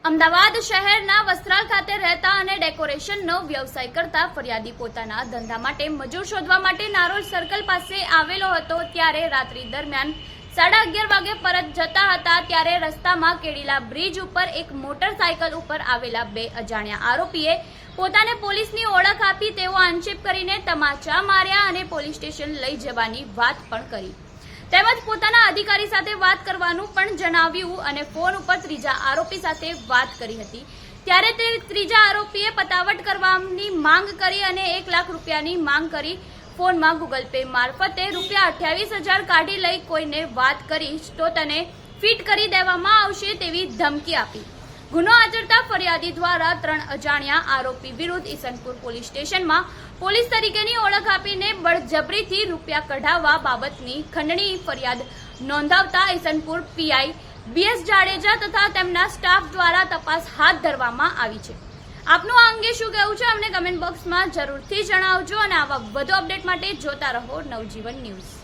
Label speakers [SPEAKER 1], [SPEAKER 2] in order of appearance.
[SPEAKER 1] અમદાવાદ શહેરના વસ્ત્રાલ ખાતે રહેતા અને ડેકોરેશનનો વ્યવસાય કરતા ફરિયાદી પોતાના ધંધા માટે મજૂર શોધવા માટે નારોલ સર્કલ પાસે આવેલો હતો ત્યારે રાત્રિ દરમિયાન 11:30 વાગે પરત જતા હતા ત્યારે રસ્તામાં કેડીલા બ્રિજ ઉપર એક મોટરસાયકલ ઉપર આવેલા બે અજાણ્યા આરોપીએ પોતાને પોલીસની ઓળખ આપી તેઓ આક્ષેપ કરીને તમાચા માર્યા અને પોલીસ સ્ટેશન લઈ જવાની વાત પણ કરી તેમજ પોતાના અધિકારી સાથે વાત કરવાનું પણ જણાવ્યું અને ફોન ઉપર ત્રીજા આરોપી સાથે વાત કરી હતી ત્યારે તે ત્રીજા આરોપીએ પતાવટ કરવાની માંગ કરી અને 1 લાખ રૂપિયાની માંગ કરી ફોનમાં ગૂગલ પે મારફતે રૂપિયા 28,000 કાઢી લઈ કોઈને વાત કરીશ તો તને ફિટ કરી દેવામાં આવશે તેવી ધમકી આપી ગુનો આચરતા ફરિયાદી દ્વારા 3 અજાણ્યા આરોપી વિરુદ્ધ ઈસનપુર પોલીસ સ્ટેશનમાં પોલીસ તરીકેની ઓળખ આપીને બળજબરીથી રૂપિયા કઢાવવા બાબતની ખંડણી ફરિયાદ નોંધાવતા ઈસનપુર પીઆઈ બીએસ જાડેજા તથા તેમના સ્ટાફ દ્વારા તપાસ હાથ ધરવામાં આવી છે। આપનું આ અંગે શું કહેવું છે અમને કમેન્ટ બોક્સમાં જરૂરથી જણાવજો અને આવા વધુ અપડેટ માટે જોતા રહો નવજીવન ન્યૂઝ।